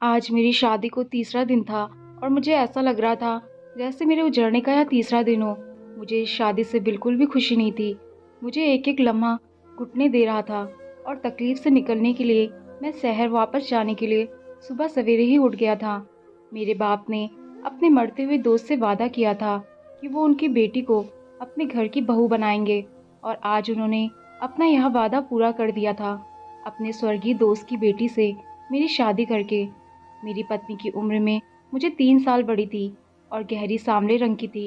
आज मेरी शादी को तीसरा दिन था और मुझे ऐसा लग रहा था जैसे मेरे उजड़ने का यह तीसरा दिन हो। मुझे इस शादी से बिल्कुल भी खुशी नहीं थी। मुझे एक एक लम्हा घुटने दे रहा था और तकलीफ से निकलने के लिए मैं शहर वापस जाने के लिए सुबह सवेरे ही उठ गया था। मेरे बाप ने अपने मरते हुए दोस्त से वादा किया था कि वो उनकी बेटी को अपने घर की बहू बनाएंगे और आज उन्होंने अपना यह वादा पूरा कर दिया था अपने स्वर्गीय दोस्त की बेटी से मेरी शादी करके। मेरी पत्नी की उम्र में मुझे 3 साल बड़ी थी और गहरी सांवले रंग की थी।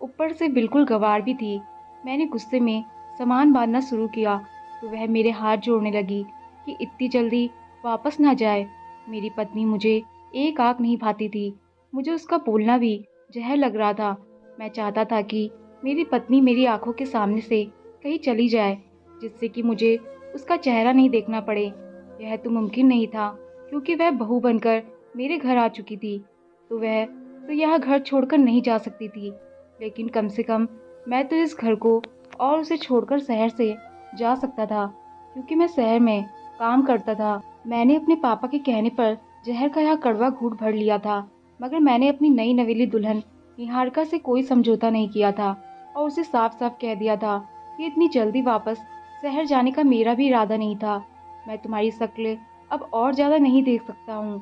ऊपर से बिल्कुल गंवार भी थी। मैंने गुस्से में सामान बांधना शुरू किया तो वह मेरे हाथ जोड़ने लगी कि इतनी जल्दी वापस ना जाए। मेरी पत्नी मुझे एक आँख नहीं भाती थी। मुझे उसका बोलना भी जहर लग रहा था। मैं चाहता था कि मेरी पत्नी मेरी आंखों के सामने से कहीं चली जाए जिससे कि मुझे उसका चेहरा नहीं देखना पड़े। यह तो मुमकिन नहीं था क्योंकि वह बहू बनकर मेरे घर आ चुकी थी तो वह तो यह घर छोड़कर नहीं जा सकती थी। लेकिन कम से कम मैं तो इस घर को और उसे छोड़कर शहर से जा सकता था क्योंकि मैं शहर में काम करता था। मैंने अपने पापा के कहने पर जहर का यह कड़वा घूंट भर लिया था मगर मैंने अपनी नई नवेली दुल्हन निहारिका से कोई समझौता नहीं किया था और उसे साफ साफ कह दिया था कि इतनी जल्दी वापस शहर जाने का मेरा भी इरादा नहीं था। मैं तुम्हारी शक्ल अब और ज़्यादा नहीं देख सकता हूँ।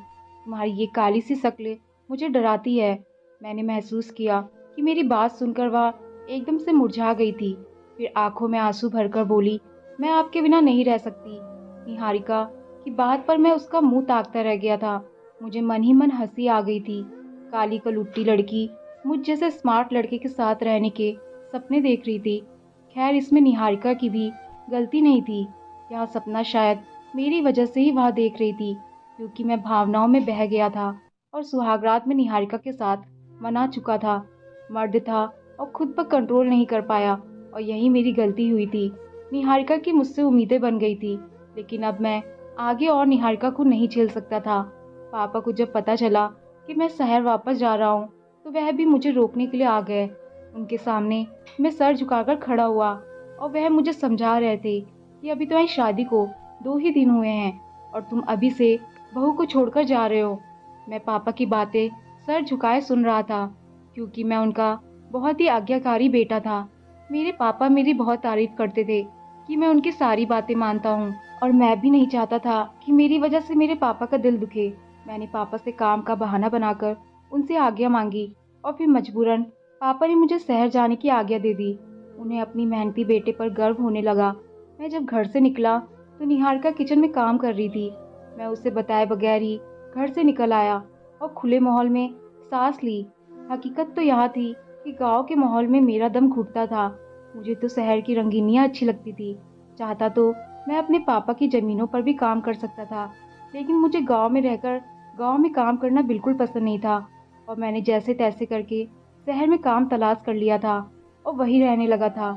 तुम्हारी ये काली सी शक्ल मुझे डराती है। मैंने महसूस किया कि मेरी बात सुनकर वह एकदम से मुरझा गई थी। फिर आंखों में आंसू भरकर बोली, मैं आपके बिना नहीं रह सकती। निहारिका की बात पर मैं उसका मुंह ताकता रह गया था। मुझे मन ही मन हंसी आ गई थी। काली कलुट्टी लड़की मुझ जैसे स्मार्ट लड़के के साथ रहने के सपने देख रही थी। खैर इसमें निहारिका की भी गलती नहीं थी। यह सपना शायद मेरी वजह से ही वह देख रही थी क्योंकि मैं भावनाओं में बह गया था और सुहागरात में निहारिका के साथ मना चुका था। मर्द था और खुद पर कंट्रोल नहीं कर पाया और यही मेरी गलती हुई थी। निहारिका की मुझसे उम्मीदें बन गई थी लेकिन अब मैं आगे और निहारिका को नहीं झेल सकता था। पापा को जब पता चला कि मैं शहर वापस जा रहा हूँ तो वह भी मुझे रोकने के लिए आ गए। उनके सामने मैं सर झुकाकर खड़ा हुआ और वह मुझे समझा रहे थे कि अभी तुम्हारी शादी को 2 ही दिन हुए हैं और तुम अभी से बहू को छोड़कर जा रहे हो। मैं पापा की बातें सर झुकाए सुन रहा था क्योंकि मैं उनका बहुत ही आज्ञाकारी बेटा था। मेरे पापा मेरी बहुत तारीफ करते थे कि मैं उनकी सारी बातें मानता हूँ और मैं भी नहीं चाहता था कि मेरी वजह से मेरे पापा का दिल दुखे। मैंने पापा से काम का बहाना बनाकर उनसे आज्ञा मांगी और फिर मजबूरन पापा ने मुझे शहर जाने की आज्ञा दे दी। उन्हें अपनी मेहनती बेटे पर गर्व होने लगा। मैं जब घर से निकला तो निहारिका किचन में काम कर रही थी। मैं उसे बताए बगैर ही घर से निकल आया और खुले माहौल में सांस ली। हकीकत तो यह थी कि गांव के माहौल में मेरा दम घुटता था। मुझे तो शहर की रंगीनियाँ अच्छी लगती थी। चाहता तो मैं अपने पापा की ज़मीनों पर भी काम कर सकता था लेकिन मुझे गांव में रहकर गांव में काम करना बिल्कुल पसंद नहीं था और मैंने जैसे तैसे करके शहर में काम तलाश कर लिया था और वहीं रहने लगा था।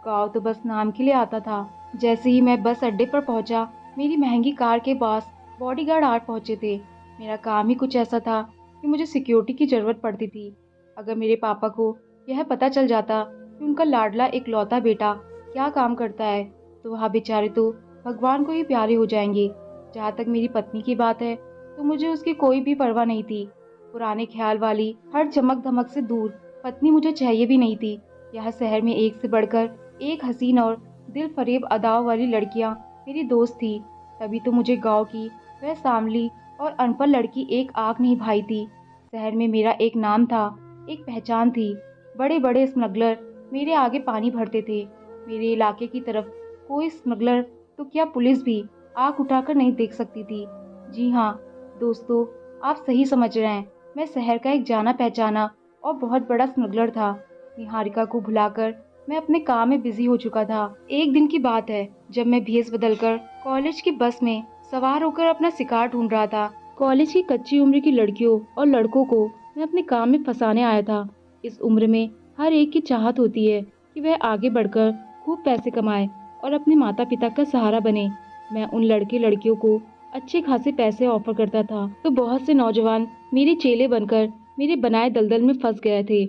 गांव तो बस नाम के लिए आता था। जैसे ही मैं बस अड्डे पर पहुंचा मेरी महंगी कार के पास बॉडीगार्ड आ पहुंचे थे। मेरा काम ही कुछ ऐसा था कि मुझे सिक्योरिटी की ज़रूरत पड़ती थी। अगर मेरे पापा को यह पता चल जाता कि उनका लाडला एक लौता बेटा क्या काम करता है तो वह बेचारे तो भगवान को ही प्यारे हो जाएंगे। जहाँ तक मेरी पत्नी की बात है तो मुझे उसकी कोई भी परवाह नहीं थी। पुराने ख्याल वाली हर चमक धमक से दूर पत्नी मुझे चाहिए भी नहीं थी। यह शहर में एक से बढ़कर एक हसीन और दिल फरेब अदाओं वाली लड़कियां मेरी दोस्त थी। तभी तो मुझे गांव की वह सांवली और अनपढ़ लड़की एक आंख नहीं भाई थी। शहर में मेरा एक नाम था, एक पहचान थी। बड़े बड़े स्मगलर मेरे आगे पानी भरते थे। मेरे इलाके की तरफ कोई स्मगलर तो क्या पुलिस भी आंख उठाकर नहीं देख सकती थी। जी हाँ दोस्तों, आप सही समझ रहे हैं। मैं शहर का एक जाना पहचाना और बहुत बड़ा स्मगलर था। निहारिका को भुलाकर मैं अपने काम में बिजी हो चुका था। एक दिन की बात है जब मैं भेस बदलकर कॉलेज की बस में सवार होकर अपना शिकार ढूंढ रहा था। कॉलेज की कच्ची उम्र की लड़कियों और लड़कों को मैं अपने काम में फंसाने आया था। इस उम्र में हर एक की चाहत होती है कि वह आगे बढ़कर खूब पैसे कमाए और अपने माता पिता का सहारा बने। मैं उन लड़के लड़कियों को अच्छे खासे पैसे ऑफर करता था तो बहुत से नौजवान मेरे चेले बनकर मेरे बनाए दलदल में फंस गए थे।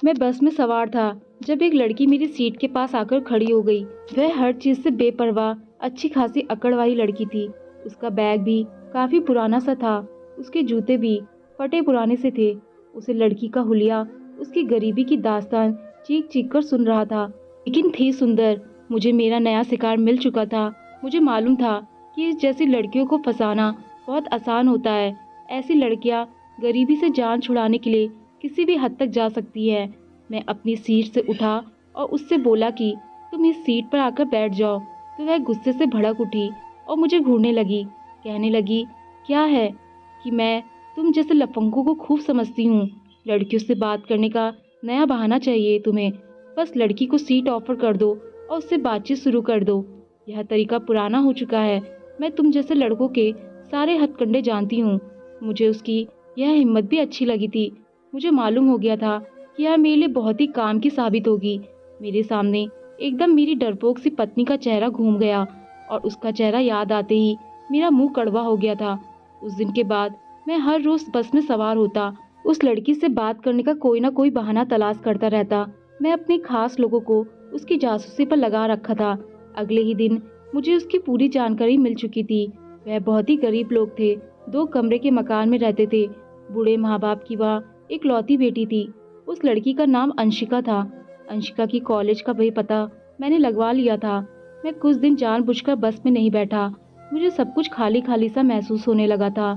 मैं बस में सवार था जब एक लड़की मेरी सीट के पास आकर खड़ी हो गई। वह हर चीज से बेपरवाह अच्छी खासी अकड़ वाली लड़की थी। उसका बैग भी काफी पुराना सा था उसके जूते भी फटे पुराने से थे। उसे लड़की का हुलिया, उसकी गरीबी की दास्तान चीख चीख कर सुन रहा था, लेकिन थी सुंदर। मुझे मेरा नया शिकार मिल चुका था। मुझे मालूम था कि इस जैसी लड़कियों को फंसाना बहुत आसान होता है। ऐसी लड़कियां गरीबी से जान छुड़ाने के लिए किसी भी हद तक जा सकती है। मैं अपनी सीट से उठा और उससे बोला कि तुम इस सीट पर आकर बैठ जाओ। तो वह गुस्से से भड़क उठी और मुझे घूरने लगी। कहने लगी, क्या है कि मैं तुम जैसे लफंगों को खूब समझती हूँ। लड़कियों से बात करने का नया बहाना चाहिए तुम्हें। बस लड़की को सीट ऑफर कर दो और उससे बातचीत शुरू कर दो। यह तरीका पुराना हो चुका है। मैं तुम जैसे लड़कों के सारे हथकंडे जानती हूँ। मुझे उसकी यह हिम्मत भी अच्छी लगी थी। मुझे मालूम हो गया था कि यह मेरे लिए बहुत ही काम की साबित होगी। मेरे सामने एकदम मेरी डरपोक सी पत्नी का चेहरा घूम गया और उसका चेहरा याद आते ही मेरा मुंह कड़वा हो गया था। उस दिन के बाद मैं हर रोज बस में सवार होता, उस लड़की से बात करने का कोई ना कोई बहाना तलाश करता रहता। मैं अपने खास लोगों को उसकी जासूसी पर लगा रखा था। अगले ही दिन मुझे उसकी पूरी जानकारी मिल चुकी थी। वह बहुत ही गरीब लोग थे, 2 कमरे के मकान में रहते थे। बूढ़े माँ बाप की वह इकलौती बेटी थी। उस लड़की का नाम अंशिका था। अंशिका की कॉलेज का भी पता मैंने लगवा लिया था। मैं कुछ दिन जानबूझकर बस में नहीं बैठा। मुझे सब कुछ खाली खाली सा महसूस होने लगा था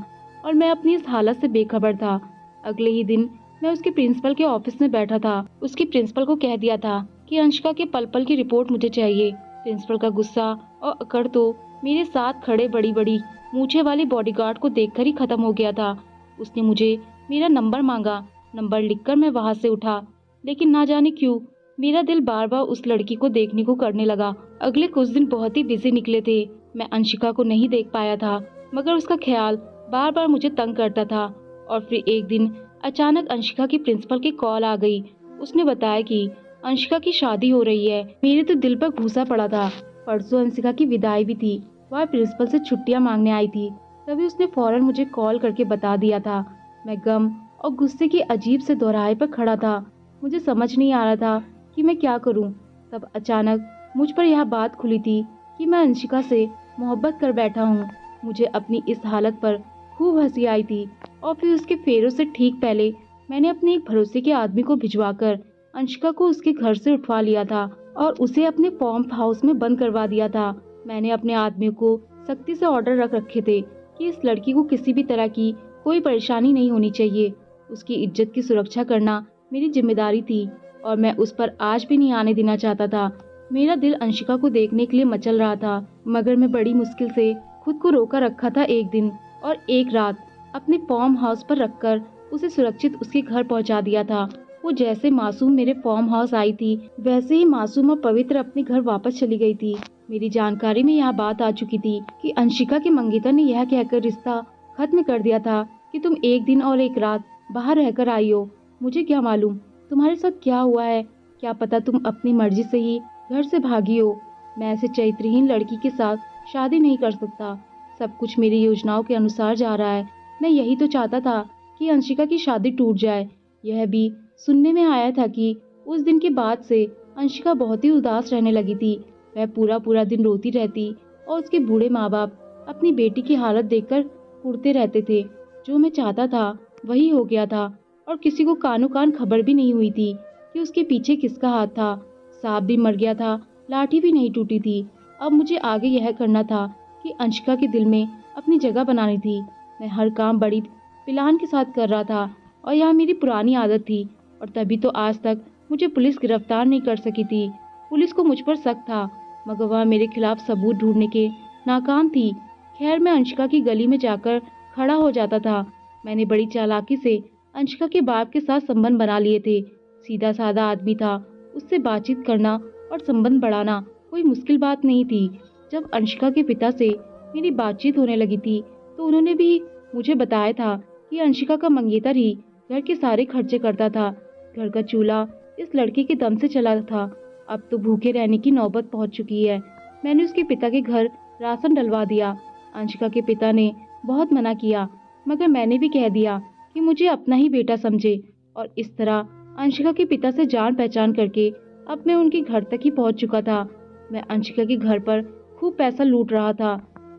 और मैं अपनी इस हालत से बेखबर था। अगले ही दिन मैं उसके प्रिंसिपल के ऑफिस में बैठा था। उसकी प्रिंसिपल को कह दिया था कि अंशिका के पल पल की रिपोर्ट मुझे चाहिए। प्रिंसिपल का गुस्सा और अकड़ तो मेरे साथ खड़े बड़ी बड़ी मूछे वाले बॉडीगार्ड को देखकर ही खत्म हो गया था। उसने मुझे मेरा नंबर मांगा। नंबर लिखकर मैं वहां से उठा, लेकिन ना जाने क्यों मेरा दिल बार बार उस लड़की को देखने को करने लगा। अगले कुछ दिन बहुत ही बिजी निकले थे। मैं अंशिका को नहीं देख पाया था, मगर उसका ख्याल बार बार मुझे तंग करता था। और फिर एक दिन अचानक अंशिका की प्रिंसिपल की कॉल आ गई। उसने बताया कि अंशिका की शादी हो रही है। मेरे तो दिल पर घूसा पड़ा था। परसों अंशिका की विदाई भी थी। वह प्रिंसिपल से छुट्टियां मांगने आई थी। तभी उसने फौरन मुझे कॉल करके बता दिया था। मैं गम और गुस्से की अजीब से दोहराए पर खड़ा था। मुझे समझ नहीं आ रहा था कि मैं क्या करूं। तब अचानक मुझ पर यह बात खुली थी कि मैं अंशिका से मोहब्बत कर बैठा हूं। मुझे अपनी इस हालत पर खूब हंसी आई थी और फिर उसके फेरों से ठीक पहले मैंने अपने एक भरोसे के आदमी को भिजवाकर अंशिका को उसके घर से उठवा लिया था और उसे अपने फार्म हाउस में बंद करवा दिया था। मैंने अपने आदमियों को सख्ती से ऑर्डर रख रखे थे कि इस लड़की को किसी भी तरह की कोई परेशानी नहीं होनी चाहिए। उसकी इज्जत की सुरक्षा करना मेरी जिम्मेदारी थी और मैं उस पर आज भी नहीं आने देना चाहता था। मेरा दिल अंशिका को देखने के लिए मचल रहा था, मगर मैं बड़ी मुश्किल से खुद को रोका रखा था। एक दिन और एक रात अपने फार्म हाउस पर रखकर उसे सुरक्षित उसके घर पहुंचा दिया था। वो जैसे मासूम मेरे फार्म हाउस आई थी, वैसे ही मासूम और पवित्र अपने घर वापस चली गई थी। मेरी जानकारी में यह बात आ चुकी थी कि अंशिका के मंगेतर ने यह कहकर रिश्ता खत्म कर दिया था कि तुम एक दिन और एक रात बाहर रहकर आई हो। मुझे क्या मालूम तुम्हारे साथ क्या हुआ है। क्या पता तुम अपनी मर्जी से ही घर से भागी हो। मैं ऐसे चरित्रहीन लड़की के साथ शादी नहीं कर सकता। सब कुछ मेरी योजनाओं के अनुसार जा रहा है। मैं यही तो चाहता था कि अंशिका की शादी टूट जाए। यह भी सुनने में आया था कि उस दिन के बाद से अंशिका बहुत ही उदास रहने लगी थी। वह पूरा पूरा दिन रोती रहती और उसके बूढ़े माँ बाप अपनी बेटी की हालत देखकर कुढ़ते रहते थे। जो मैं चाहता था वही हो गया था और किसी को कानो कान खबर भी नहीं हुई थी कि उसके पीछे किसका हाथ था। सांप भी मर गया था, लाठी भी नहीं टूटी थी। अब मुझे आगे यह करना था कि अंशिका के दिल में अपनी जगह बनानी थी। मैं हर काम बड़ी प्लान के साथ कर रहा था और यह मेरी पुरानी आदत थी, और तभी तो आज तक मुझे पुलिस गिरफ्तार नहीं कर सकी थी। पुलिस को मुझ पर शक था, मगर वह मेरे खिलाफ सबूत ढूंढने के नाकाम थी। खैर, मैं अंशिका की गली में जाकर खड़ा हो जाता था। मैंने बड़ी चालाकी से अंशिका के बाप के साथ संबंध बना लिए थे। सीधा साधा आदमी था, उससे बातचीत करना और संबंध बढ़ाना कोई मुश्किल बात नहीं थी। जब अंशिका के पिता से मेरी बातचीत होने लगी थी तो उन्होंने भी मुझे बताया था कि अंशिका का मंगेतर ही घर के सारे खर्चे करता था। घर का चूल्हा इस लड़के के दम से चला था। अब तो भूखे रहने की नौबत पहुंच चुकी है। मैंने उसके पिता के घर राशन डलवा दिया। अंशिका के पिता ने बहुत मना किया, मगर मैंने भी कह दिया कि मुझे अपना ही बेटा समझे, और इस तरह अंशिका के पिता से जान पहचान करके अब मैं उनके घर तक ही पहुंच चुका था। मैं अंशिका के घर पर खूब पैसा लूट रहा था।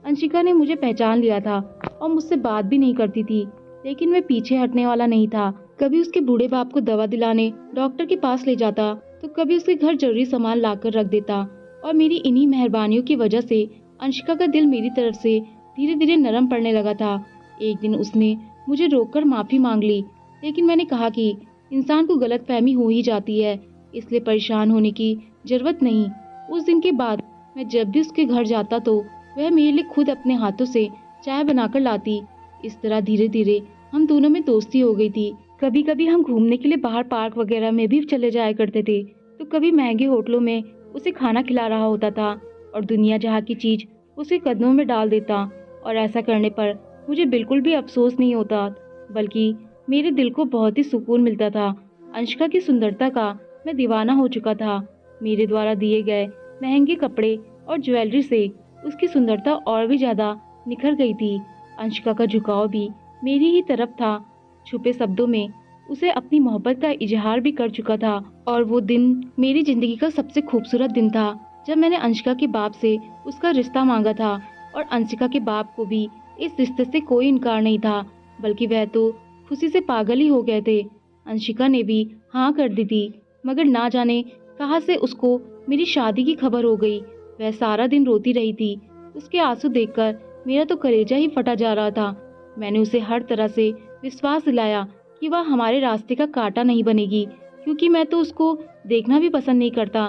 अंशिका ने मुझे पहचान लिया था और मुझसे बात भी नहीं करती थी, लेकिन मैं पीछे हटने वाला नहीं था। कभी उसके बूढ़े बाप को दवा दिलाने डॉक्टर के पास ले जाता, तो कभी उसके घर जरूरी सामान लाकर रख देता। और मेरी इन्हीं मेहरबानियों की वजह से अंशिका का दिल मेरी तरफ से धीरे धीरे नरम पड़ने लगा था। एक दिन उसने मुझे रोककर माफी मांग ली, लेकिन मैंने कहा कि इंसान को गलतफहमी हो ही जाती है, इसलिए परेशान होने की जरूरत नहीं। उस दिन के बाद मैं जब भी उसके घर जाता तो वह मेरे लिए खुद अपने हाथों से चाय बनाकर लाती। इस तरह धीरे धीरे हम दोनों में दोस्ती हो गई थी। कभी कभी हम घूमने के लिए बाहर पार्क वगैरह में भी चले जाया करते थे, तो कभी महंगे होटलों में उसे खाना खिला रहा होता था और दुनिया जहाँ की चीज उसके कदमों में डाल देता। और ऐसा करने पर मुझे बिल्कुल भी अफसोस नहीं होता, बल्कि मेरे दिल को बहुत ही सुकून मिलता था। अंशिका की सुंदरता का मैं दीवाना हो चुका था। मेरे द्वारा दिए गए महंगे कपड़े और ज्वेलरी से उसकी सुंदरता और भी ज्यादा निखर गई थी। अंशिका का झुकाव भी मेरी ही तरफ था। छुपे शब्दों में उसे अपनी मोहब्बत का इजहार भी कर चुका था। और वो दिन मेरी जिंदगी का सबसे खूबसूरत दिन था, जब मैंने अंशिका के बाप से उसका रिश्ता मांगा था। और अंशिका के बाप को भी इस रिश्ते से कोई इनकार नहीं था, बल्कि वह तो खुशी से पागल ही हो गए थे। अंशिका ने भी हाँ कर दी थी, मगर ना जाने कहाँ से उसको मेरी शादी की खबर हो गई। वह सारा दिन रोती रही थी। उसके आंसू देखकर मेरा तो कलेजा ही फटा जा रहा था। मैंने उसे हर तरह से विश्वास दिलाया कि वह हमारे रास्ते का कांटा नहीं बनेगी, क्योंकि मैं तो उसको देखना भी पसंद नहीं करता।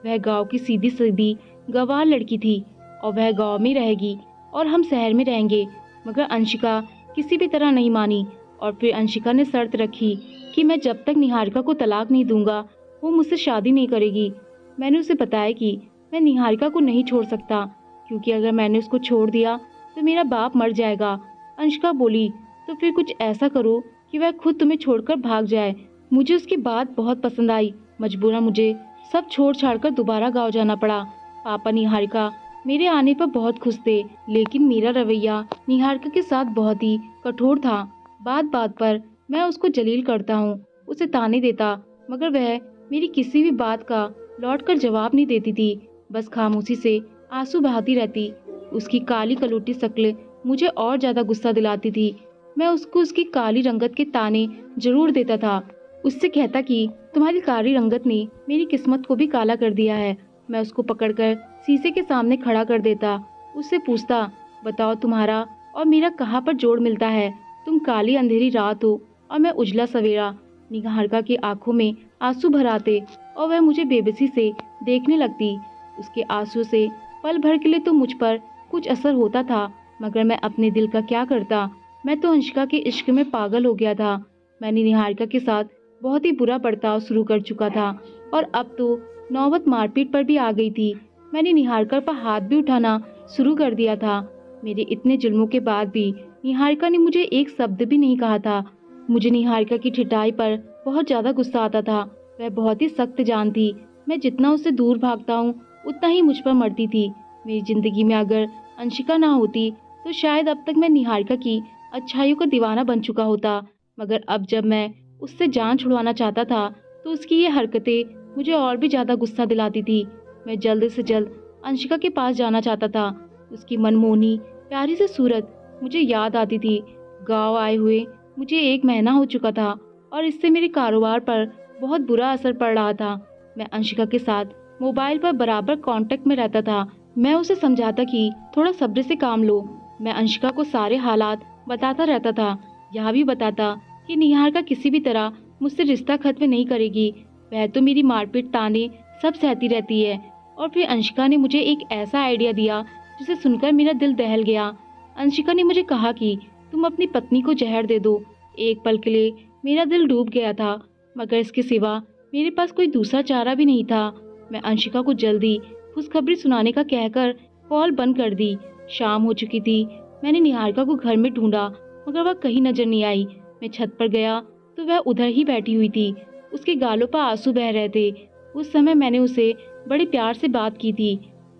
वह गांव की सीधी सीधी गंवार लड़की थी, और वह गांव में रहेगी और हम शहर में रहेंगे। मगर अंशिका किसी भी तरह नहीं मानी, और फिर अंशिका ने शर्त रखी कि मैं जब तक निहारिका को तलाक नहीं दूंगा, वो मुझसे शादी नहीं करेगी। मैंने उसे बताया कि मैं निहारिका को नहीं छोड़ सकता, क्योंकि अगर मैंने उसको छोड़ दिया तो मेरा बाप मर जाएगा। अंशिका बोली, तो फिर कुछ ऐसा करो कि वह खुद तुम्हें छोड़कर भाग जाए। मुझे उसकी बात बहुत पसंद आई। मजबूरन मुझे सब छोड़ छाड़ कर दोबारा गाँव जाना पड़ा। पापा निहारिका मेरे आने पर बहुत खुश थे, लेकिन मेरा रवैया निहारिका के साथ बहुत ही कठोर था। बात बात पर मैं उसको जलील करता हूँ, उसे ताने देता, मगर वह मेरी किसी भी बात का लौट कर जवाब नहीं देती थी, बस खामोशी से आंसू बहाती रहती। उसकी काली कलूटी शक्ल मुझे और ज्यादा गुस्सा दिलाती थी। मैं उसको उसकी काली रंगत के ताने जरूर देता था। उससे कहता कि तुम्हारी काली रंगत ने मेरी किस्मत को भी काला कर दिया है। मैं उसको पकड़कर शीशे के सामने खड़ा कर देता। उससे पूछता, बताओ तुम्हारा और मेरा कहाँ पर जोड़ मिलता है? तुम काली अंधेरी रात हो और मैं उजला सवेरा। निहारिका की आंखों में आंसू भर आते और वह मुझे बेबसी से देखने लगती। उसके आंसू से पल भर के लिए तो मुझ पर कुछ असर होता था, मगर मैं अपने दिल का क्या करता। मैं तो अंशिका के इश्क में पागल हो गया था। मैंने निहारिका के साथ बहुत ही बुरा बर्ताव शुरू कर चुका था, और अब तो नौबत मारपीट पर भी आ गई थी। मैंने निहारिका पर हाथ भी उठाना शुरू कर दिया था। मेरे इतने जुल्मों के बाद भी निहारिका ने मुझे एक शब्द भी नहीं कहा था। मुझे निहारिका की ठिठाई पर बहुत ज्यादा गुस्सा आता था। वह बहुत ही सख्त जान थी। मैं जितना उससे दूर भागता हूँ, उतना ही मुझ पर मरती थी। मेरी जिंदगी में अगर अंशिका ना होती तो शायद अब तक मैं निहारिका की अच्छाइयों का दीवाना बन चुका होता। मगर अब जब मैं उससे जान छुड़वाना चाहता था, तो उसकी ये हरकतें मुझे और भी ज्यादा गुस्सा दिलाती थी। मैं जल्द से जल्द अंशिका के पास जाना चाहता था। उसकी मनमोहनी प्यारी सी सूरत मुझे याद आती थी। गांव आए हुए मुझे 1 महीना हो चुका था, और इससे मेरे कारोबार पर बहुत बुरा असर पड़ रहा था। मैं अंशिका के साथ मोबाइल पर बराबर कांटेक्ट में रहता था। मैं उसे समझाता कि थोड़ा सब्र से काम लो। मैं अंशिका को सारे हालात बताता रहता था। यह भी बताता कि निहारिका किसी भी तरह मुझसे रिश्ता खत्म नहीं करेगी। वह तो मेरी मारपीट ताने सब सहती रहती है। और फिर अंशिका ने मुझे एक ऐसा आइडिया दिया जिसे सुनकर मेरा दिल दहल गया। अंशिका ने मुझे कहा कि तुम अपनी पत्नी को जहर दे दो। एक पल के लिए मेरा दिल डूब गया था, मगर इसके सिवा मेरे पास कोई दूसरा चारा भी नहीं था। मैं अंशिका को जल्दी खुशखबरी सुनाने का कहकर कॉल बंद कर दी। शाम हो चुकी थी। मैंने निहारिका को घर में ढूंढा, मगर वह कहीं नजर नहीं आई। मैं छत पर गया तो वह उधर ही बैठी हुई थी। उसके गालों पर आंसू बह रहे थे। उस समय मैंने उसे बड़े प्यार से बात की थी।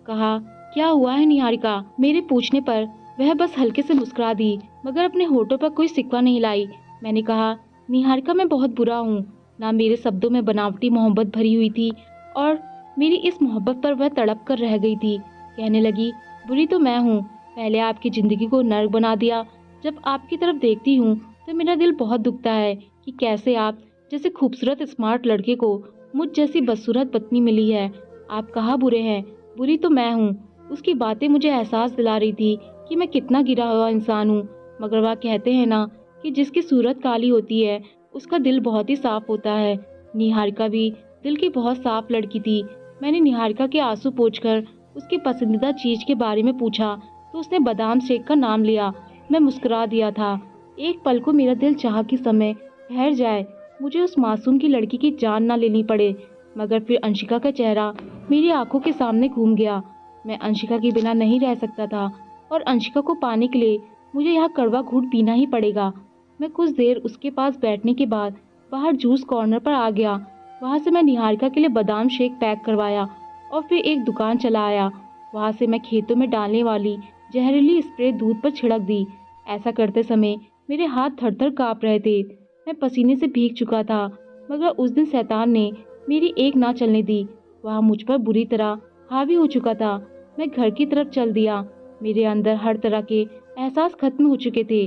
कहा, क्या हुआ है निहारिका? मेरे पूछने पर वह बस हल्के से मुस्कुरा दी, मगर अपने होठों पर कोई सिक्का नहीं लाई। मैंने कहा, निहारिका मैं बहुत बुरा हूँ। ना मेरे शब्दों में बनावटी मोहब्बत भरी हुई थी, और मेरी इस मोहब्बत पर वह तड़प कर रह गई थी। कहने लगी, बुरी तो मैं हूँ। पहले आपकी जिंदगी को नर्क बना दिया, जब आपकी तरफ देखती हूँ तो मेरा दिल बहुत दुखता है कि कैसे आप जैसे खूबसूरत स्मार्ट लड़के को मुझ जैसी बदसूरत पत्नी मिली है। आप कहाँ बुरे हैं, बुरी तो मैं हूँ। उसकी बातें मुझे एहसास दिला रही थी कि मैं कितना गिरा हुआ इंसान हूँ। मगर वह कहते हैं ना कि जिसकी सूरत काली होती है उसका दिल बहुत ही साफ होता है। निहारिका भी दिल की बहुत साफ लड़की थी। मैंने निहारिका के आंसू पोंछकर उसकी पसंदीदा चीज के बारे में पूछा तो उसने बादाम शेक का नाम लिया। मैं मुस्कुरा दिया था। एक पल को मेरा दिल चाहा कि समय ठहर जाए, मुझे उस मासूम की लड़की की जान ना लेनी पड़े। मगर फिर अंशिका का चेहरा मेरी आंखों के सामने घूम गया। मैं अंशिका के बिना नहीं रह सकता था और अंशिका को पाने के लिए मुझे यह कड़वा घूंट पीना ही पड़ेगा। मैं कुछ देर उसके पास बैठने के बाद बाहर जूस कॉर्नर पर आ गया। वहाँ से मैं निहारिका के लिए बादाम शेक पैक करवाया और फिर एक दुकान चला आया। वहाँ से मैं खेतों में डालने वाली जहरीली स्प्रे दूध पर छिड़क दी। ऐसा करते समय मेरे हाथ थर-थर काँप रहे थे। मैं पसीने से भीग चुका था। मगर उस दिन शैतान ने मेरी एक ना चलने दी। वह मुझ पर बुरी तरह हावी हो चुका था। मैं घर की तरफ चल दिया। मेरे अंदर हर तरह के एहसास खत्म हो चुके थे।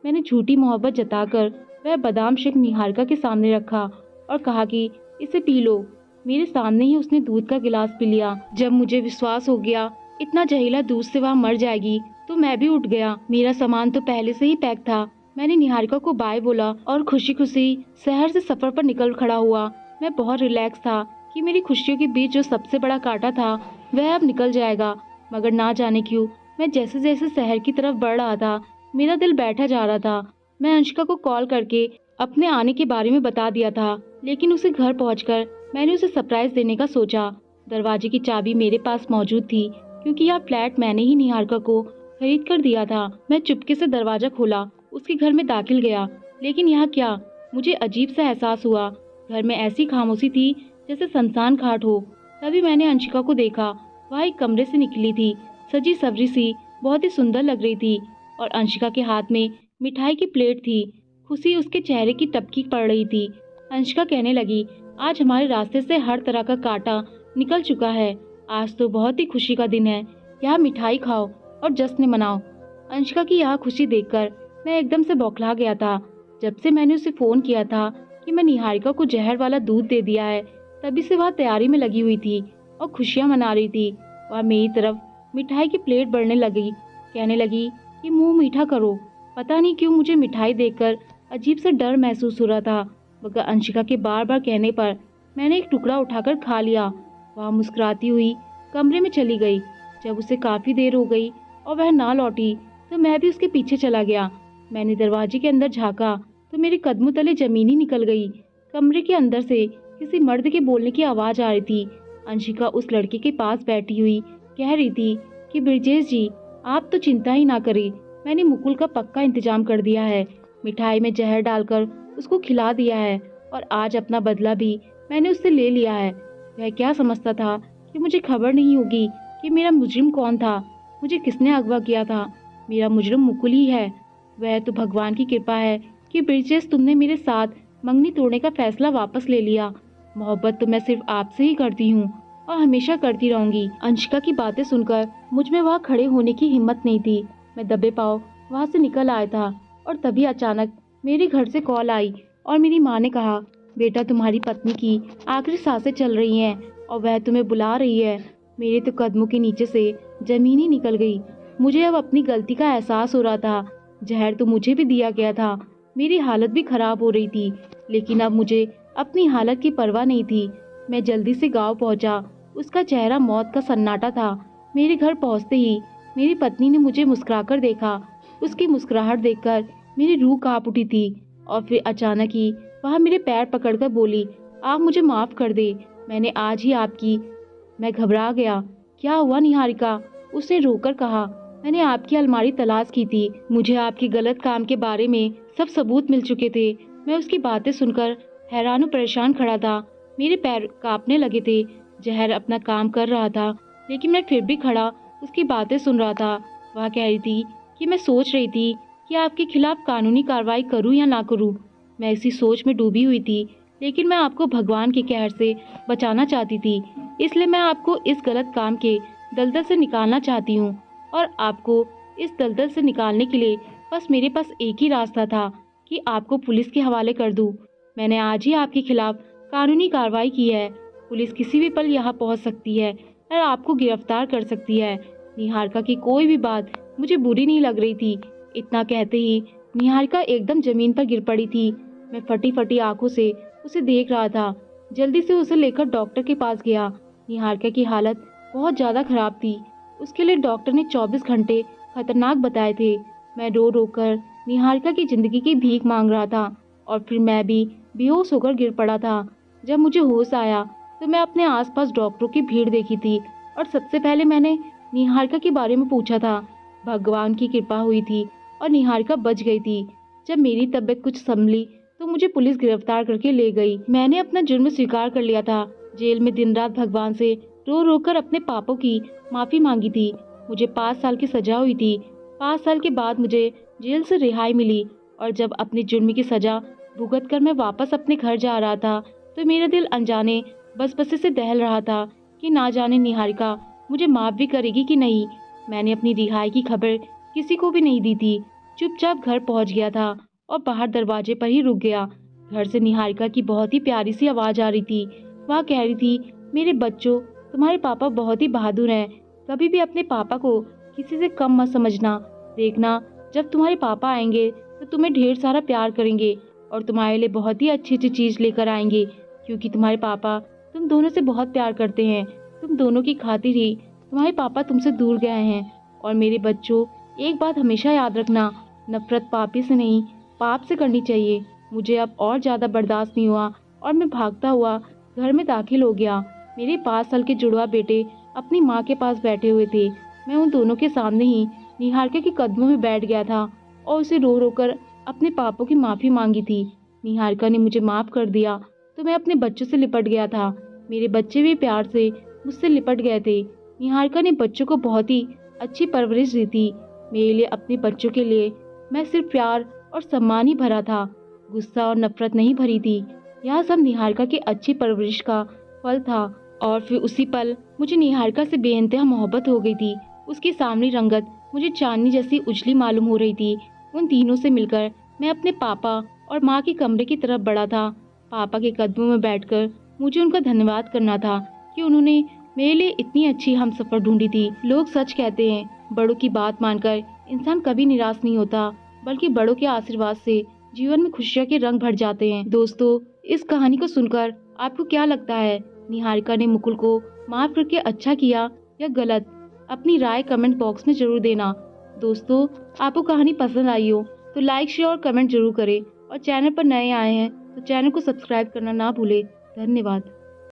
मैंने झूठी मोहब्बत जताकर वह बादाम शेक निहारिका के सामने रखा और कहा कि इसे पी लो। मेरे सामने ही उसने दूध का गिलास पी लिया। जब मुझे विश्वास हो गया इतना जहरीला दूध से वह मर जाएगी तो मैं भी उठ गया। मेरा सामान तो पहले से ही पैक था। मैंने निहारिका को बाय बोला और खुशी खुशी शहर से सफर पर निकल खड़ा हुआ। मैं बहुत रिलैक्स था कि मेरी खुशियों के बीच जो सबसे बड़ा कांटा था वह अब निकल जाएगा। मगर ना जाने क्यों मैं जैसे जैसे शहर की तरफ बढ़ रहा था मेरा दिल बैठा जा रहा था। मैं अंशिका को कॉल करके अपने आने के बारे में बता दिया था, लेकिन उसे घर पहुंचकर मैंने उसे सरप्राइज देने का सोचा। दरवाजे की चाबी मेरे पास मौजूद थी क्योंकि यह फ्लैट मैंने ही निहारिका को खरीद कर दिया था। मैं चुपके से दरवाजा खोला, उसके घर में दाखिल गया, लेकिन यहाँ क्या, मुझे अजीब सा एहसास हुआ। घर में ऐसी खामोशी थी जैसे शमशान घाट हो। तभी मैंने अंशिका को देखा। वह एक कमरे से निकली थी, सजी सवरी सी, बहुत ही सुंदर लग रही थी और अंशिका के हाथ में मिठाई की प्लेट थी। खुशी उसके चेहरे की टपकी पड़ रही थी। अंशिका कहने लगी, आज हमारे रास्ते से हर तरह का कांटा निकल चुका है। आज तो बहुत ही खुशी का दिन है। यहाँ मिठाई खाओ और जश्न मनाओ। अंशिका की यह खुशी देखकर मैं एकदम से बौखला गया था। जब से मैंने उसे फोन किया था कि मैं निहारिका को जहर वाला दूध दे दिया है, तभी से वह तैयारी में लगी हुई थी और खुशियां मना रही थी। वह मेरी तरफ मिठाई की प्लेट बढ़ने लगी, कहने लगी कि मुंह मीठा करो। पता नहीं क्यों मुझे मिठाई देखकर अजीब सा डर महसूस हो रहा था, मगर अंशिका के बार बार कहने पर मैंने एक टुकड़ा उठाकर खा लिया। वह मुस्कुराती हुई कमरे में चली गई। जब उसे काफी देर हो गई और वह ना लौटी तो मैं भी उसके पीछे चला गया। मैंने दरवाजे के अंदर झांका तो मेरे कदमों तले जमीन ही निकल गई। कमरे के अंदर से किसी मर्द के बोलने की आवाज आ रही थी। अंशिका उस लड़के के पास बैठी हुई कह रही थी कि ब्रिजेश जी, आप तो चिंता ही ना करें, मैंने मुकुल का पक्का इंतजाम कर दिया है। मिठाई में जहर डालकर उसको खिला दिया है और आज अपना बदला भी मैंने उससे ले लिया है। वह क्या समझता था कि मुझे खबर नहीं होगी कि मेरा मुजरिम कौन था, मुझे किसने अगवा किया था। मेरा मुजरिम मुकुल ही है। वह तो भगवान की कृपा है कि ब्रिजेश, तुमने मेरे साथ मंगनी तोड़ने का फैसला वापस ले लिया। मोहब्बत तो मैं सिर्फ आपसे ही करती हूँ और हमेशा करती रहूंगी। अंशिका की बातें सुनकर मुझ में वहाँ खड़े होने की हिम्मत नहीं थी। मैं दबे पाँव वहाँ से निकल आया था और तभी अचानक मेरे घर से कॉल आई और मेरी माँ ने कहा, बेटा, तुम्हारी पत्नी की आखिरी सांसें चल रही हैं और वह तुम्हें बुला रही है। मेरे तो कदमों के नीचे से जमीन ही निकल गई। मुझे अब अपनी गलती का एहसास हो रहा था। जहर तो मुझे भी दिया गया था, मेरी हालत भी खराब हो रही थी, लेकिन अब मुझे अपनी हालत की परवाह नहीं थी। मैं जल्दी से गांव पहुंचा। उसका चेहरा मौत का सन्नाटा था। मेरे घर पहुंचते ही मेरी पत्नी ने मुझे मुस्कुराकर देखा। उसकी मुस्कुराहट देखकर मेरी रूह कांप उठी थी और फिर अचानक ही वह मेरे पैर पकड़कर बोली, आप मुझे माफ कर दे, मैंने आज ही आपकी। मैं घबरा गया। क्या हुआ निहारिका? उसने रोकर कहा, मैंने आपकी अलमारी तलाश की थी। मुझे आपके गलत काम के बारे में सब सबूत मिल चुके थे। मैं उसकी बातें सुनकर हैरान और परेशान खड़ा था। मेरे पैर कांपने लगे थे। जहर अपना काम कर रहा था, लेकिन मैं फिर भी खड़ा उसकी बातें सुन रहा था। वह कह रही थी कि मैं सोच रही थी कि आपके खिलाफ कानूनी कार्रवाई करूं या ना करूं। मैं इसी सोच में डूबी हुई थी, लेकिन मैं आपको भगवान के कहर से बचाना चाहती थी। इसलिए मैं आपको इस गलत काम के दलदल से निकालना चाहती हूँ और आपको इस दलदल से निकालने के लिए बस मेरे पास एक ही रास्ता था कि आपको पुलिस के हवाले कर दूं। मैंने आज ही आपके खिलाफ कानूनी कार्रवाई की है। पुलिस किसी भी पल यहाँ पहुँच सकती है और आपको गिरफ्तार कर सकती है। निहारिका की कोई भी बात मुझे बुरी नहीं लग रही थी। इतना कहते ही निहारिका एकदम जमीन पर गिर पड़ी थी। मैं फटी फटी आंखों से उसे देख रहा था। जल्दी से उसे लेकर डॉक्टर के पास गया। निहारिका की हालत बहुत ज़्यादा खराब थी। उसके लिए डॉक्टर ने 24 घंटे खतरनाक बताए थे। मैं रो रो कर निहारिका की जिंदगी की भीख मांग रहा था और फिर मैं भी बेहोश होकर गिर पड़ा था। जब मुझे होश आया तो मैं अपने आसपास डॉक्टरों की भीड़ देखी थी और सबसे पहले मैंने निहारिका के बारे में पूछा था। भगवान की कृपा हुई थी और निहारिका बच गई थी। जब मेरी तबीयत कुछ संभली तो मुझे पुलिस गिरफ्तार करके ले गई। मैंने अपना जुर्म स्वीकार कर लिया था। जेल में दिन रात भगवान से रो रो कर अपने पापों की माफी मांगी थी। मुझे 5 साल की सजा हुई थी। 5 साल के बाद मुझे जेल से रिहाई मिली और जब अपने जुर्म की सजा भुगत कर मैं वापस अपने घर जा रहा था तो मेरा दिल अनजाने बसबसे से दहल रहा था कि ना जाने निहारिका मुझे माफ भी करेगी कि नहीं। मैंने अपनी रिहाई की खबर किसी को भी नहीं दी थी। चुपचाप घर पहुंच गया था और बाहर दरवाजे पर ही रुक गया। घर से निहारिका की बहुत ही प्यारी सी आवाज आ रही थी। वह कह रही थी, मेरे बच्चों, तुम्हारे पापा बहुत ही बहादुर हैं। कभी भी अपने पापा को किसी से कम मत समझना। देखना, जब तुम्हारे पापा आएंगे तो तुम्हें ढेर सारा प्यार करेंगे और तुम्हारे लिए बहुत ही अच्छी अच्छी चीज लेकर आएंगे, क्योंकि तुम्हारे पापा तुम दोनों से बहुत प्यार करते हैं। तुम दोनों की खातिर ही तुम्हारे पापा तुमसे दूर गए हैं। और मेरे बच्चों, एक बात हमेशा याद रखना, नफरत पापी से नहीं, पाप से करनी चाहिए। मुझे अब और ज्यादा बर्दाश्त नहीं हुआ और मैं भागता हुआ घर में दाखिल हो गया। मेरे 5 साल के जुड़वा बेटे अपनी माँ के पास बैठे हुए थे। मैं उन दोनों के सामने ही निहारिका के कदमों में बैठ गया था और उसे रो रो कर अपने पापों की माफी मांगी थी। निहारिका ने मुझे माफ कर दिया तो मैं अपने बच्चों से लिपट गया था। मेरे बच्चे भी प्यार से मुझसे लिपट गए थे। निहारिका ने बच्चों को बहुत ही अच्छी परवरिश दी थी। मेरे लिए अपने बच्चों के लिए मैं सिर्फ प्यार और सम्मान ही भरा था, गुस्सा और नफरत नहीं भरी थी। यह सब निहारिका की अच्छी परवरिश का फल था। और फिर उसी पल मुझे निहारिका से बेइंतहा मोहब्बत हो गई थी। उसकी सावली रंगत मुझे चांदनी जैसी उजली मालूम हो रही थी। उन तीनों से मिलकर मैं अपने पापा और माँ के कमरे की तरफ बढ़ा था। पापा के कदमों में बैठकर मुझे उनका धन्यवाद करना था कि उन्होंने मेरे लिए इतनी अच्छी हमसफर ढूंढी थी। लोग सच कहते हैं, बड़ों की बात मानकर इंसान कभी निराश नहीं होता, बल्कि बड़ों के आशीर्वाद से जीवन में खुशियाँ के रंग भर जाते हैं। दोस्तों, इस कहानी को सुनकर आपको क्या लगता है? निहारिका ने मुकुल को माफ करके अच्छा किया या गलत? अपनी राय कमेंट बॉक्स में जरूर देना। दोस्तों, आपको कहानी पसंद आई हो तो लाइक, शेयर और कमेंट जरूर करें और चैनल पर नए आए हैं तो चैनल को सब्सक्राइब करना ना भूलें। धन्यवाद।